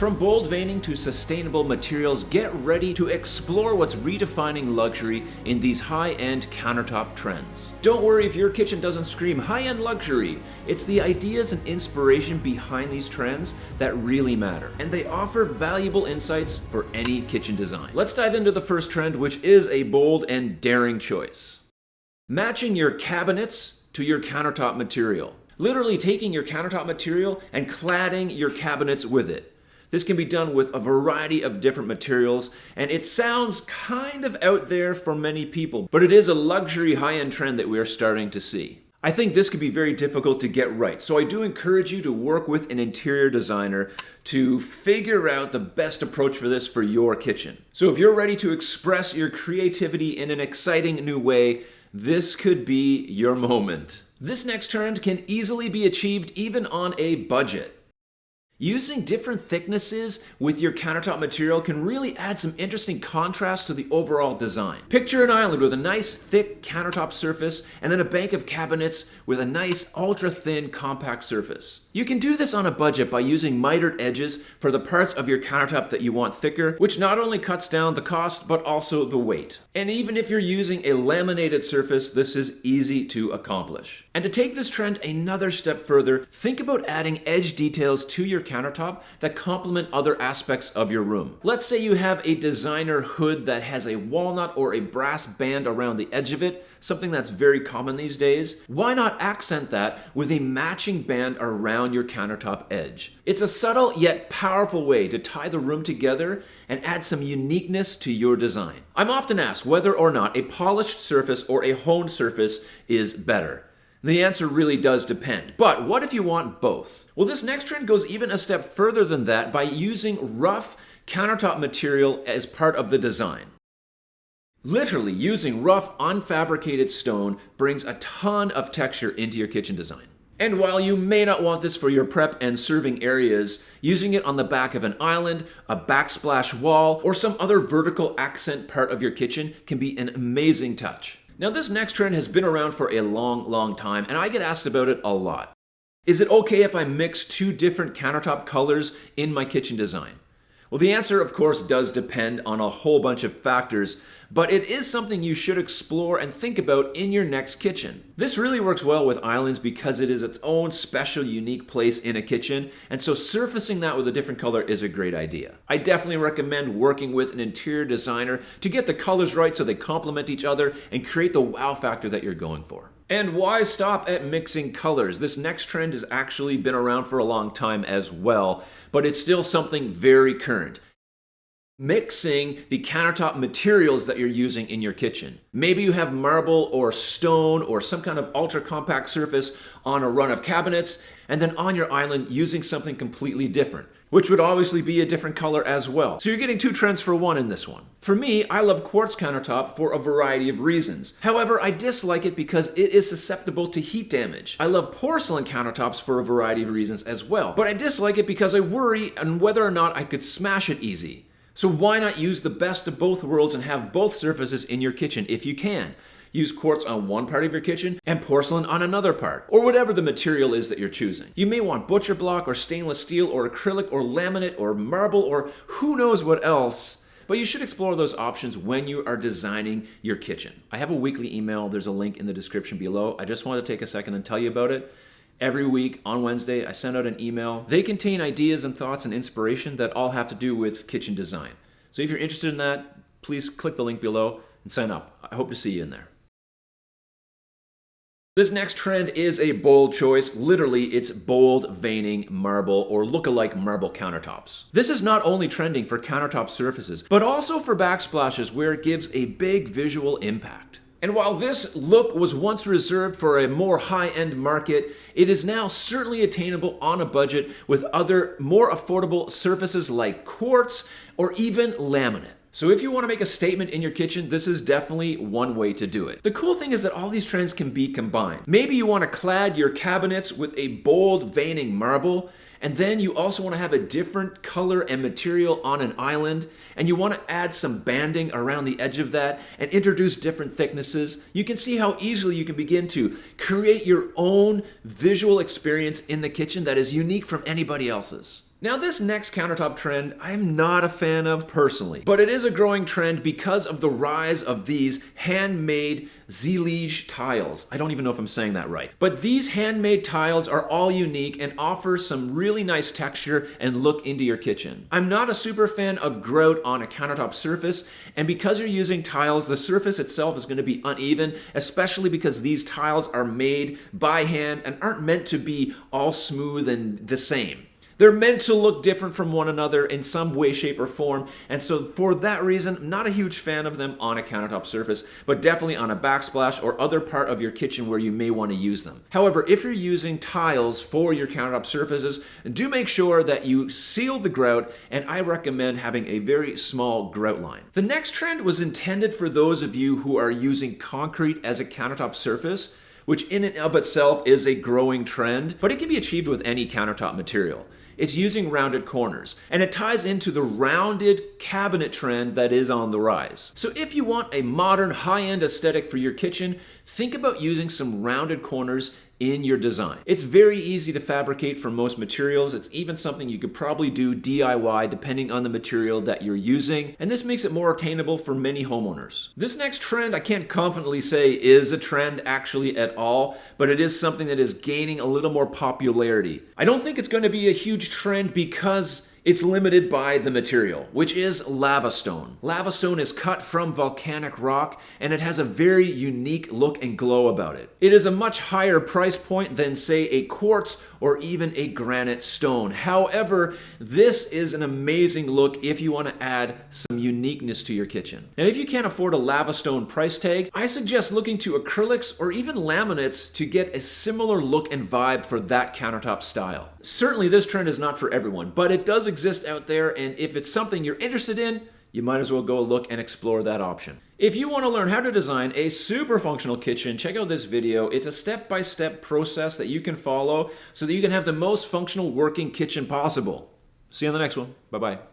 From bold veining to sustainable materials, get ready to explore what's redefining luxury in these high-end countertop trends. Don't worry if your kitchen doesn't scream high-end luxury. It's the ideas and inspiration behind these trends that really matter, and they offer valuable insights for any kitchen design. Let's dive into the first trend, which is a bold and daring choice. Matching your cabinets to your countertop material. Literally taking your countertop material and cladding your cabinets with it. This can be done with a variety of different materials, and it sounds kind of out there for many people, but it is a luxury high-end trend that we are starting to see. I think this could be very difficult to get right, so I do encourage you to work with an interior designer to figure out the best approach for this for your kitchen. So if you're ready to express your creativity in an exciting new way, this could be your moment. This next trend can easily be achieved even on a budget. Using different thicknesses with your countertop material can really add some interesting contrast to the overall design. Picture an island with a nice thick countertop surface and then a bank of cabinets with a nice ultra-thin compact surface. You can do this on a budget by using mitered edges for the parts of your countertop that you want thicker, which not only cuts down the cost but also the weight. And even if you're using a laminated surface, this is easy to accomplish. And to take this trend another step further, think about adding edge details to your countertop that complement other aspects of your room. Let's say you have a designer hood that has a walnut or a brass band around the edge of it, something that's very common these days. Why not accent that with a matching band around your countertop edge? It's a subtle yet powerful way to tie the room together and add some uniqueness to your design. I'm often asked whether or not a polished surface or a honed surface is better. The answer really does depend. But what if you want both? Well, this next trend goes even a step further than that by using rough countertop material as part of the design. Literally, using rough, unfabricated stone brings a ton of texture into your kitchen design. And while you may not want this for your prep and serving areas, using it on the back of an island, a backsplash wall, or some other vertical accent part of your kitchen can be an amazing touch. Now, this next trend has been around for a long time, and I get asked about it a lot. Is it okay if I mix two different countertop colors in my kitchen design? Well, the answer, of course, does depend on a whole bunch of factors, but it is something you should explore and think about in your next kitchen. This really works well with islands because it is its own special, unique place in a kitchen, and so surfacing that with a different color is a great idea. I definitely recommend working with an interior designer to get the colors right so they complement each other and create the wow factor that you're going for. And why stop at mixing colors? This next trend has actually been around for a long time as well, but it's still something very current. Mixing the countertop materials that you're using in your kitchen. Maybe you have marble or stone or some kind of ultra compact surface on a run of cabinets, and then on your island using something completely different, which would obviously be a different color as well. So you're getting two trends for one in this one. For me, I love quartz countertop for a variety of reasons. However, I dislike it because it is susceptible to heat damage. I love porcelain countertops for a variety of reasons as well, but I dislike it because I worry on whether or not I could smash it easy. So why not use the best of both worlds and have both surfaces in your kitchen if you can? Use quartz on one part of your kitchen and porcelain on another part, or whatever the material is that you're choosing. You may want butcher block or stainless steel or acrylic or laminate or marble or who knows what else, but you should explore those options when you are designing your kitchen. I have a weekly email. There's a link in the description below. I just want to take a second and tell you about it. Every week on Wednesday, I send out an email. They contain ideas and thoughts and inspiration that all have to do with kitchen design. So if you're interested in that, please click the link below and sign up. I hope to see you in there. This next trend is a bold choice. Literally, it's bold veining marble or look-alike marble countertops. This is not only trending for countertop surfaces, but also for backsplashes where it gives a big visual impact. And while this look was once reserved for a more high-end market, it is now certainly attainable on a budget with other more affordable surfaces like quartz or even laminate. So if you want to make a statement in your kitchen, this is definitely one way to do it. The cool thing is that all these trends can be combined. Maybe you want to clad your cabinets with a bold veining marble, and then you also want to have a different color and material on an island, and you want to add some banding around the edge of that and introduce different thicknesses. You can see how easily you can begin to create your own visual experience in the kitchen that is unique from anybody else's. Now this next countertop trend I'm not a fan of personally, but it is a growing trend because of the rise of these handmade Zilige tiles. I don't even know if I'm saying that right. But these handmade tiles are all unique and offer some really nice texture and look into your kitchen. I'm not a super fan of grout on a countertop surface, and because you're using tiles, the surface itself is going to be uneven, especially because these tiles are made by hand and aren't meant to be all smooth and the same. They're meant to look different from one another in some way, shape, or form, and so for that reason, I'm not a huge fan of them on a countertop surface, but definitely on a backsplash or other part of your kitchen where you may want to use them. However, if you're using tiles for your countertop surfaces, do make sure that you seal the grout, and I recommend having a very small grout line. The next trend was intended for those of you who are using concrete as a countertop surface, which in and of itself is a growing trend, but it can be achieved with any countertop material. It's using rounded corners, and it ties into the rounded cabinet trend that is on the rise. So if you want a modern, high-end aesthetic for your kitchen, think about using some rounded corners in your design. It's very easy to fabricate from most materials. It's even something you could probably do DIY depending on the material that you're using, and this makes it more attainable for many homeowners. This next trend I can't confidently say is a trend actually at all, but it is something that is gaining a little more popularity. I don't think it's going to be a huge trend because it's limited by the material, which is lava stone. Lava stone is cut from volcanic rock, and it has a very unique look and glow about it. It is a much higher price point than, say, a quartz or even a granite stone. However, this is an amazing look if you want to add some uniqueness to your kitchen. Now, if you can't afford a lava stone price tag, I suggest looking to acrylics or even laminates to get a similar look and vibe for that countertop style. Certainly, this trend is not for everyone, but it does exist out there, and if it's something you're interested in, you might as well go look and explore that option. If you want to learn how to design a super functional kitchen, check out this video. It's a step-by-step process that you can follow so that you can have the most functional working kitchen possible. See you on the next one. Bye-bye.